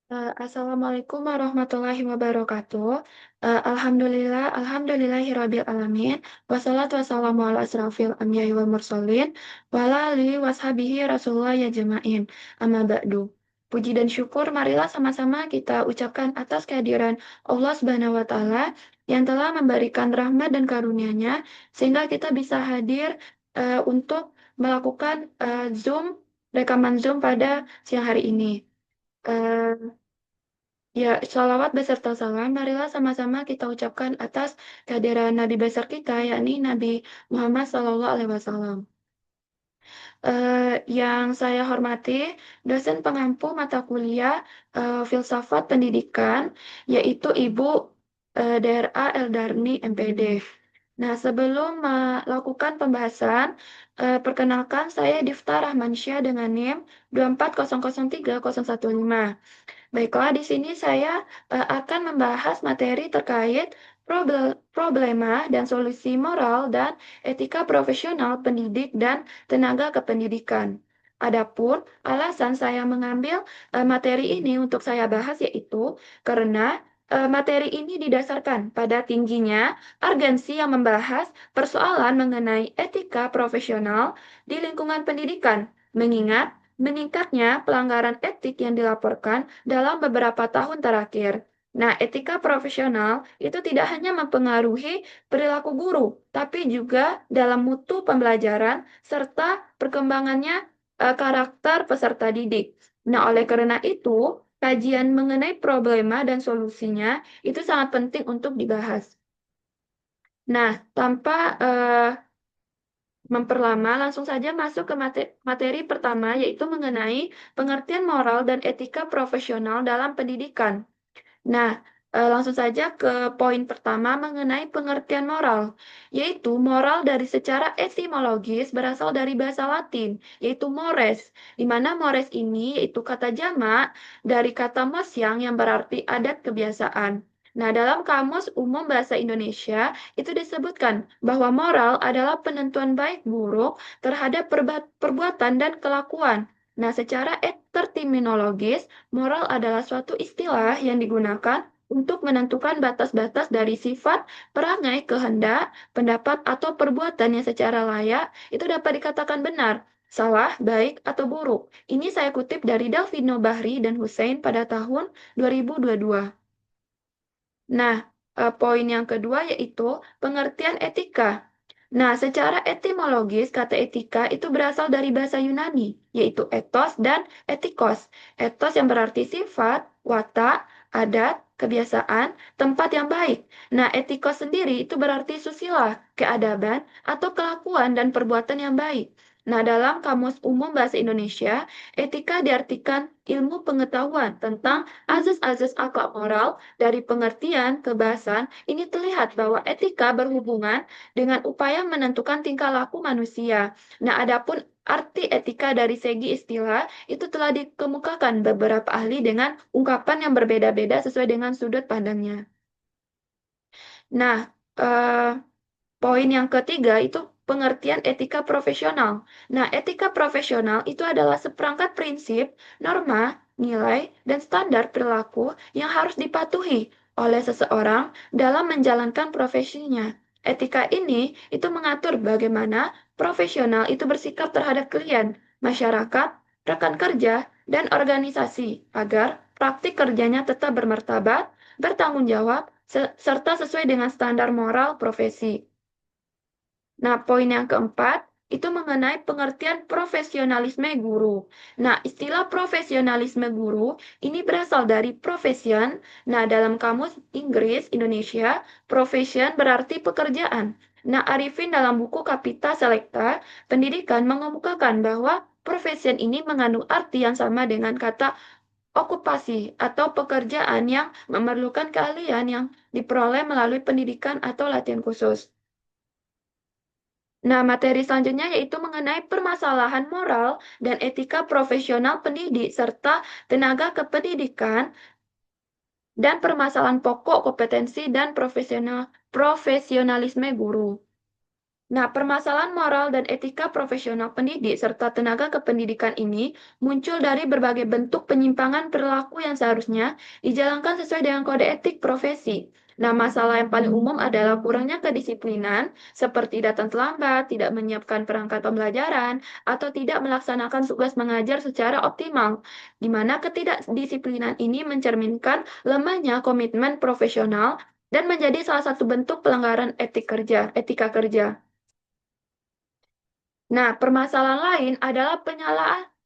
Assalamualaikum warahmatullahi wabarakatuh. Alhamdulillahirabbil alamin. Wassalatu wassalamu ala asrofil anbiya'i wal mursalin wa ala alihi washabihi rasulullah ya jema'in. Amma ba'du. Puji dan syukur marilah sama-sama kita ucapkan atas kehadiran Allah Subhanahu wa taala yang telah memberikan rahmat dan karunia-Nya sehingga kita bisa hadir untuk melakukan rekaman Zoom pada siang hari ini. Eh, Ya, sholawat beserta salam, marilah sama-sama kita ucapkan atas kehadiran Nabi besar kita, yakni Nabi Muhammad SAW. Yang saya hormati, dosen pengampu mata kuliah Filsafat Pendidikan, yaitu Ibu DRA Eldarni MPD. Nah, sebelum melakukan pembahasan, perkenalkan saya Difta Rahmansyah dengan NIM 24003.015. Baiklah, di sini saya akan membahas materi terkait problema dan solusi moral dan etika profesional pendidik dan tenaga kependidikan. Adapun alasan saya mengambil materi ini untuk saya bahas yaitu karena materi ini didasarkan pada tingginya urgensi yang membahas persoalan mengenai etika profesional di lingkungan pendidikan, mengingat meningkatnya pelanggaran etik yang dilaporkan dalam beberapa tahun terakhir. Nah, etika profesional itu tidak hanya mempengaruhi perilaku guru, tapi juga dalam mutu pembelajaran serta perkembangannya karakter peserta didik. Nah, oleh karena itu, kajian mengenai problema dan solusinya itu sangat penting untuk dibahas. Nah, tanpa memperlama, langsung saja masuk ke materi pertama, yaitu mengenai pengertian moral dan etika profesional dalam pendidikan. Nah, langsung saja ke poin pertama mengenai pengertian moral, yaitu moral dari secara etimologis berasal dari bahasa Latin, yaitu mores, di mana mores ini yaitu kata jamak dari kata mosyang yang berarti adat kebiasaan. Nah, dalam Kamus Umum Bahasa Indonesia itu disebutkan bahwa moral adalah penentuan baik buruk terhadap perbuatan dan kelakuan. Nah, secara terminologis, moral adalah suatu istilah yang digunakan untuk menentukan batas-batas dari sifat, perangai, kehendak, pendapat, atau perbuatan yang secara layak itu dapat dikatakan benar, salah, baik, atau buruk. Ini saya kutip dari Dalvino Bahri dan Hussein pada tahun 2022. Nah, poin yang kedua yaitu pengertian etika. Nah, secara etimologis, kata etika itu berasal dari bahasa Yunani, yaitu ethos dan etikos. Ethos yang berarti sifat, watak, adat, kebiasaan, tempat yang baik. Nah, etikos sendiri itu berarti susila, keadaban, atau kelakuan dan perbuatan yang baik. Nah, dalam Kamus Umum Bahasa Indonesia, etika diartikan ilmu pengetahuan tentang azas-azas akhlak moral. Dari pengertian kebahasan, ini terlihat bahwa etika berhubungan dengan upaya menentukan tingkah laku manusia. Nah, adapun arti etika dari segi istilah itu telah dikemukakan beberapa ahli dengan ungkapan yang berbeda-beda sesuai dengan sudut pandangnya. Nah, eh, poin yang ketiga itu pengertian etika profesional. Nah, etika profesional itu adalah seperangkat prinsip, norma, nilai, dan standar perilaku yang harus dipatuhi oleh seseorang dalam menjalankan profesinya. Etika ini itu mengatur bagaimana profesional itu bersikap terhadap klien, masyarakat, rekan kerja, dan organisasi agar praktik kerjanya tetap bermartabat, bertanggung jawab, serta sesuai dengan standar moral profesi. Nah, poin yang keempat itu mengenai pengertian profesionalisme guru. Nah, istilah profesionalisme guru ini berasal dari profession. Nah, dalam kamus Inggris Indonesia, profession berarti pekerjaan. Nah, Arifin dalam buku Kapita Selecta Pendidikan mengemukakan bahwa profession ini mengandung arti yang sama dengan kata okupasi atau pekerjaan yang memerlukan keahlian yang diperoleh melalui pendidikan atau latihan khusus. Nah, materi selanjutnya yaitu mengenai permasalahan moral dan etika profesional pendidik serta tenaga kependidikan dan permasalahan pokok kompetensi dan profesionalisme guru. Nah, permasalahan moral dan etika profesional pendidik serta tenaga kependidikan ini muncul dari berbagai bentuk penyimpangan perilaku yang seharusnya dijalankan sesuai dengan kode etik profesi. Nah, masalah yang paling umum adalah kurangnya kedisiplinan, seperti datang terlambat, tidak menyiapkan perangkat pembelajaran, atau tidak melaksanakan tugas mengajar secara optimal, di mana ketidakdisiplinan ini mencerminkan lemahnya komitmen profesional dan menjadi salah satu bentuk pelanggaran etika kerja. Nah, permasalahan lain adalah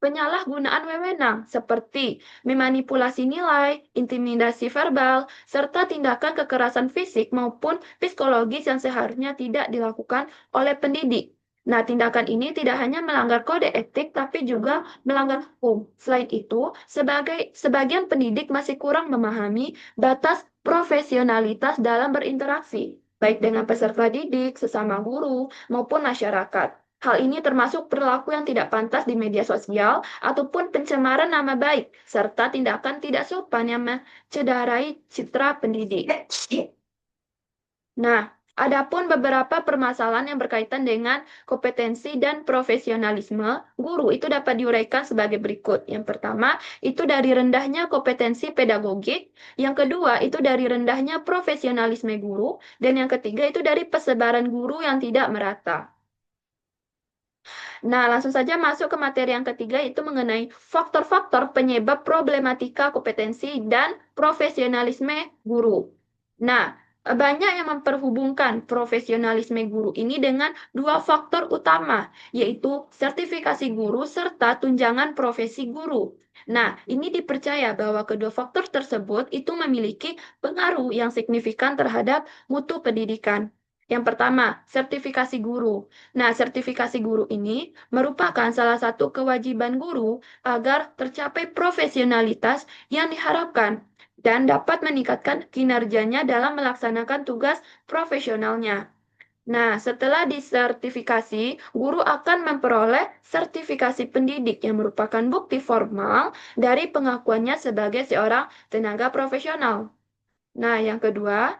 penyalahgunaan wewenang seperti memanipulasi nilai, intimidasi verbal, serta tindakan kekerasan fisik maupun psikologis yang seharusnya tidak dilakukan oleh pendidik. Nah, tindakan ini tidak hanya melanggar kode etik, tapi juga melanggar hukum. Selain itu, sebagian pendidik masih kurang memahami batas profesionalitas dalam berinteraksi, baik dengan peserta didik, sesama guru, maupun masyarakat. Hal ini termasuk perilaku yang tidak pantas di media sosial ataupun pencemaran nama baik, serta tindakan tidak sopan yang mencederai citra pendidik. Nah, adapun beberapa permasalahan yang berkaitan dengan kompetensi dan profesionalisme guru itu dapat diuraikan sebagai berikut. Yang pertama, itu dari rendahnya kompetensi pedagogik. Yang kedua, itu dari rendahnya profesionalisme guru. Dan yang ketiga, itu dari persebaran guru yang tidak merata. Nah, langsung saja masuk ke materi yang ketiga, itu mengenai faktor-faktor penyebab problematika kompetensi dan profesionalisme guru. Nah, banyak yang memperhubungkan profesionalisme guru ini dengan dua faktor utama, yaitu sertifikasi guru serta tunjangan profesi guru. Nah, ini dipercaya bahwa kedua faktor tersebut itu memiliki pengaruh yang signifikan terhadap mutu pendidikan. Yang pertama, sertifikasi guru. Nah, sertifikasi guru ini merupakan salah satu kewajiban guru agar tercapai profesionalitas yang diharapkan dan dapat meningkatkan kinerjanya dalam melaksanakan tugas profesionalnya. Nah, setelah disertifikasi, guru akan memperoleh sertifikasi pendidik yang merupakan bukti formal dari pengakuannya sebagai seorang tenaga profesional. Nah, yang kedua,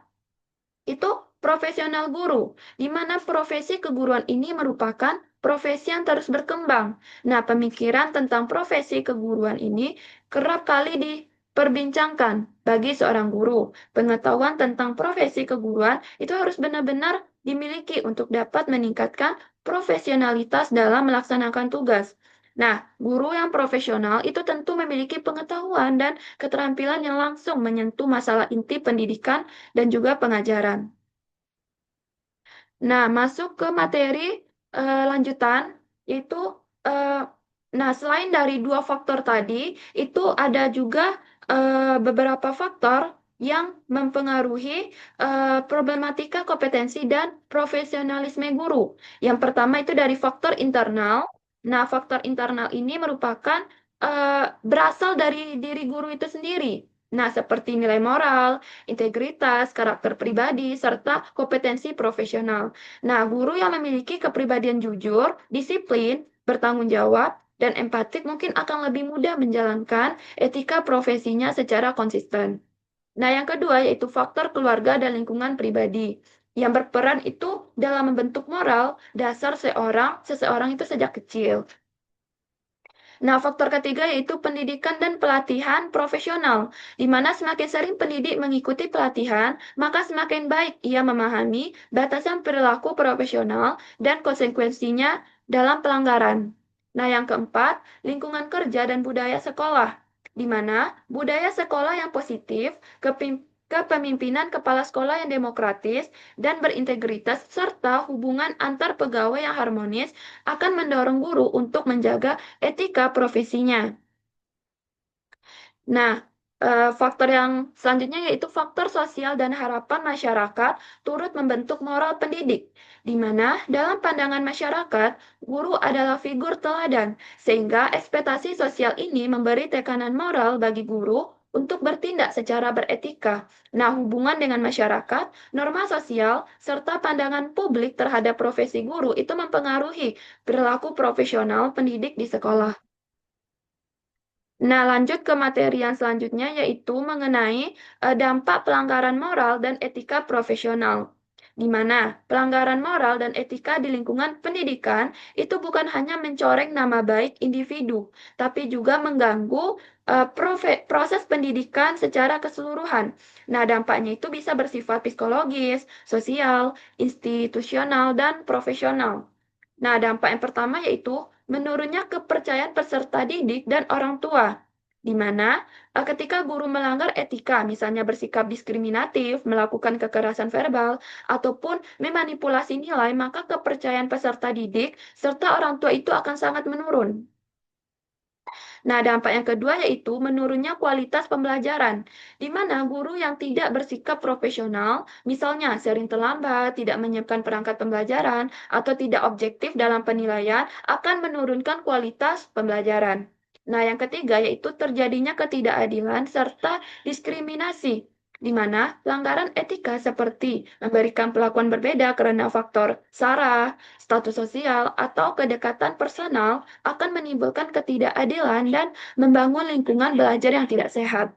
itu profesional guru, di mana profesi keguruan ini merupakan profesi yang terus berkembang. Nah, pemikiran tentang profesi keguruan ini kerap kali diperbincangkan bagi seorang guru. Pengetahuan tentang profesi keguruan itu harus benar-benar dimiliki untuk dapat meningkatkan profesionalitas dalam melaksanakan tugas. Nah, guru yang profesional itu tentu memiliki pengetahuan dan keterampilan yang langsung menyentuh masalah inti pendidikan dan juga pengajaran. Nah, masuk ke materi lanjutan, yaitu eh, nah selain dari dua faktor tadi, itu ada juga beberapa faktor yang mempengaruhi problematika kompetensi dan profesionalisme guru. Yang pertama itu dari faktor internal. Nah, faktor internal ini merupakan berasal dari diri guru itu sendiri. Nah, seperti nilai moral, integritas, karakter pribadi, serta kompetensi profesional. Nah, guru yang memiliki kepribadian jujur, disiplin, bertanggung jawab, dan empatik mungkin akan lebih mudah menjalankan etika profesinya secara konsisten. Nah, yang kedua yaitu faktor keluarga dan lingkungan pribadi yang berperan itu dalam membentuk moral dasar seseorang itu sejak kecil. Nah, faktor ketiga yaitu pendidikan dan pelatihan profesional, di mana semakin sering pendidik mengikuti pelatihan, maka semakin baik ia memahami batasan perilaku profesional dan konsekuensinya dalam pelanggaran. Nah, yang keempat, lingkungan kerja dan budaya sekolah, di mana budaya sekolah yang positif, kepemimpinan kepala sekolah yang demokratis dan berintegritas, serta hubungan antar pegawai yang harmonis akan mendorong guru untuk menjaga etika profesinya. Nah, faktor yang selanjutnya yaitu faktor sosial dan harapan masyarakat turut membentuk moral pendidik, di mana dalam pandangan masyarakat, guru adalah figur teladan, sehingga ekspektasi sosial ini memberi tekanan moral bagi guru untuk bertindak secara beretika. Nah, hubungan dengan masyarakat, norma sosial, serta pandangan publik terhadap profesi guru itu mempengaruhi perilaku profesional pendidik di sekolah. Nah, lanjut ke materi yang selanjutnya yaitu mengenai dampak pelanggaran moral dan etika profesional. di mana pelanggaran moral dan etika di lingkungan pendidikan itu bukan hanya mencoreng nama baik individu, tapi juga mengganggu proses pendidikan secara keseluruhan. Nah, dampaknya itu bisa bersifat psikologis, sosial, institusional, dan profesional. Nah, dampak yang pertama yaitu menurunnya kepercayaan peserta didik dan orang tua, di mana ketika guru melanggar etika, misalnya bersikap diskriminatif, melakukan kekerasan verbal, ataupun memanipulasi nilai, maka kepercayaan peserta didik serta orang tua itu akan sangat menurun. Nah, dampak yang kedua yaitu menurunnya kualitas pembelajaran, di mana guru yang tidak bersikap profesional, misalnya sering terlambat, tidak menyiapkan perangkat pembelajaran, atau tidak objektif dalam penilaian, akan menurunkan kualitas pembelajaran. Nah, yang ketiga yaitu terjadinya ketidakadilan serta diskriminasi, di mana pelanggaran etika seperti memberikan perlakuan berbeda karena faktor SARA, status sosial, atau kedekatan personal akan menimbulkan ketidakadilan dan membangun lingkungan belajar yang tidak sehat.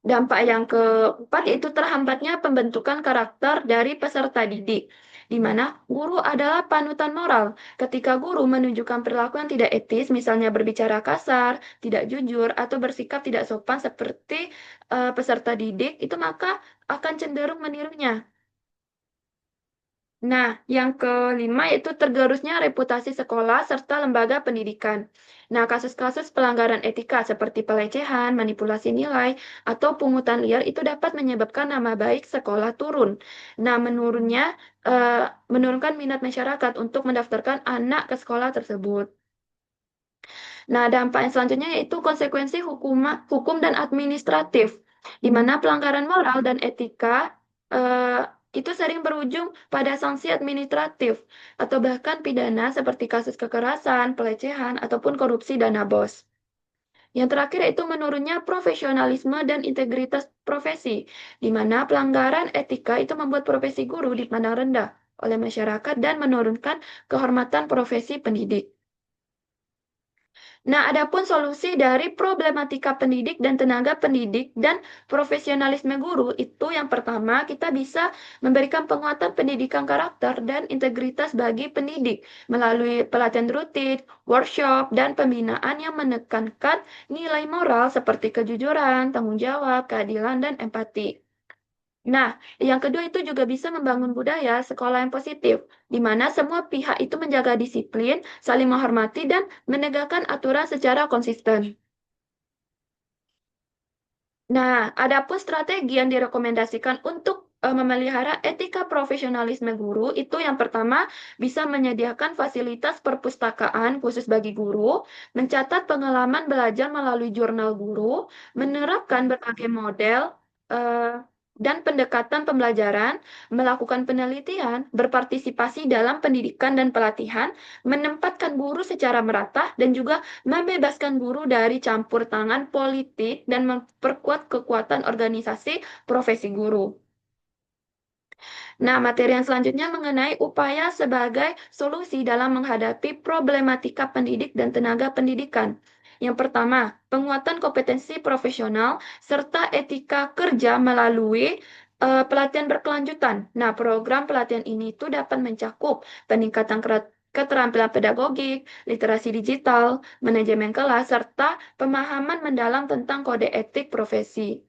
Dampak yang keempat yaitu terhambatnya pembentukan karakter dari peserta didik, di mana guru adalah panutan moral. Ketika guru menunjukkan perilaku yang tidak etis, misalnya berbicara kasar, tidak jujur, atau bersikap tidak sopan seperti peserta didik, itu maka akan cenderung menirunya. Nah, yang kelima yaitu tergerusnya reputasi sekolah serta lembaga pendidikan. Nah, kasus-kasus pelanggaran etika seperti pelecehan, manipulasi nilai, atau pungutan liar itu dapat menyebabkan nama baik sekolah turun. Nah, eh, menurunkan minat masyarakat untuk mendaftarkan anak ke sekolah tersebut. Nah, dampak yang selanjutnya yaitu konsekuensi hukum dan administratif, di mana pelanggaran moral dan etika eh, itu sering berujung pada sanksi administratif atau bahkan pidana seperti kasus kekerasan, pelecehan, ataupun korupsi dana bos. Yang terakhir yaitu menurunnya profesionalisme dan integritas profesi, di mana pelanggaran etika itu membuat profesi guru dipandang rendah oleh masyarakat dan menurunkan kehormatan profesi pendidik. Nah, adapun solusi dari problematika pendidik dan tenaga pendidik dan profesionalisme guru itu yang pertama kita bisa memberikan penguatan pendidikan karakter dan integritas bagi pendidik melalui pelatihan rutin, workshop, dan pembinaan yang menekankan nilai moral seperti kejujuran, tanggung jawab, keadilan, dan empati. Nah, yang kedua itu juga bisa membangun budaya sekolah yang positif, di mana semua pihak itu menjaga disiplin, saling menghormati, dan menegakkan aturan secara konsisten. Nah, adapun strategi yang direkomendasikan untuk memelihara etika profesionalisme guru itu yang pertama bisa menyediakan fasilitas perpustakaan khusus bagi guru, mencatat pengalaman belajar melalui jurnal guru, menerapkan berbagai model eh, dan pendekatan pembelajaran, melakukan penelitian, berpartisipasi dalam pendidikan dan pelatihan, menempatkan guru secara merata, dan juga membebaskan guru dari campur tangan politik dan memperkuat kekuatan organisasi profesi guru. Nah, materi yang selanjutnya mengenai upaya sebagai solusi dalam menghadapi problematika pendidik dan tenaga pendidikan. Yang pertama, penguatan kompetensi profesional serta etika kerja melalui pelatihan berkelanjutan. Nah, program pelatihan ini itu dapat mencakup peningkatan keterampilan pedagogik, literasi digital, manajemen kelas, serta pemahaman mendalam tentang kode etik profesi.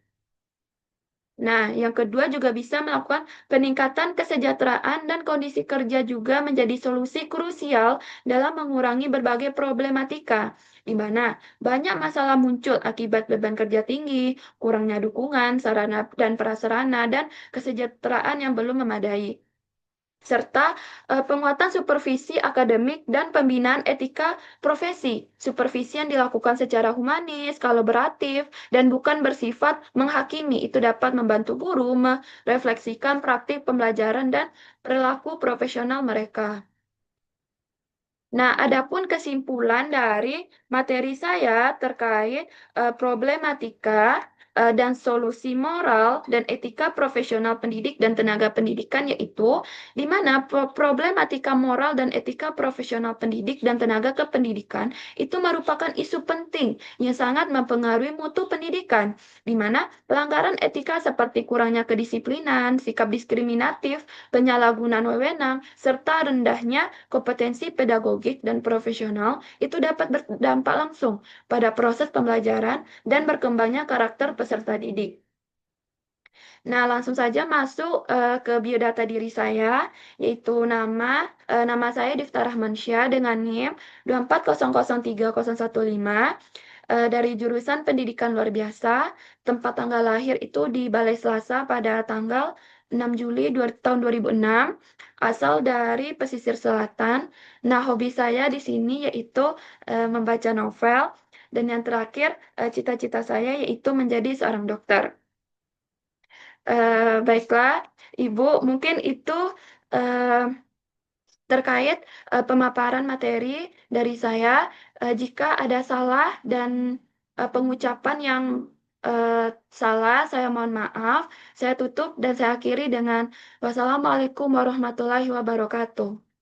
Nah, yang kedua juga bisa melakukan peningkatan kesejahteraan dan kondisi kerja juga menjadi solusi krusial dalam mengurangi berbagai problematika, di mana banyak masalah muncul akibat beban kerja tinggi, kurangnya dukungan, sarana dan prasarana, dan kesejahteraan yang belum memadai serta penguatan supervisi akademik dan pembinaan etika profesi. Supervisi yang dilakukan secara humanis, kolaboratif, dan bukan bersifat menghakimi itu dapat membantu guru merefleksikan praktik pembelajaran dan perilaku profesional mereka. Nah, adapun kesimpulan dari materi saya terkait problematika dan solusi moral dan etika profesional pendidik dan tenaga pendidikan, yaitu di mana problematika moral dan etika profesional pendidik dan tenaga kependidikan itu merupakan isu penting yang sangat mempengaruhi mutu pendidikan, di mana pelanggaran etika seperti kurangnya kedisiplinan, sikap diskriminatif, penyalahgunaan wewenang, serta rendahnya kompetensi pedagogik dan profesional itu dapat berdampak langsung pada proses pembelajaran dan berkembangnya karakter peserta didik. Nah, langsung saja masuk ke biodata diri saya, yaitu nama saya Difta Rahmansyah dengan NIM 2400315, dari jurusan Pendidikan Luar Biasa, tempat tanggal lahir itu di Balai Selasa pada tanggal 6 Juli tahun 2006, asal dari pesisir selatan. Nah, hobi saya di sini yaitu membaca novel, dan yang terakhir cita-cita saya yaitu menjadi seorang dokter. Baiklah, Ibu, mungkin itu eh, terkait pemaparan materi dari saya. Jika ada salah dan pengucapan yang eh, salah, saya mohon maaf. Saya tutup dan saya akhiri dengan wassalamualaikum warahmatullahi wabarakatuh.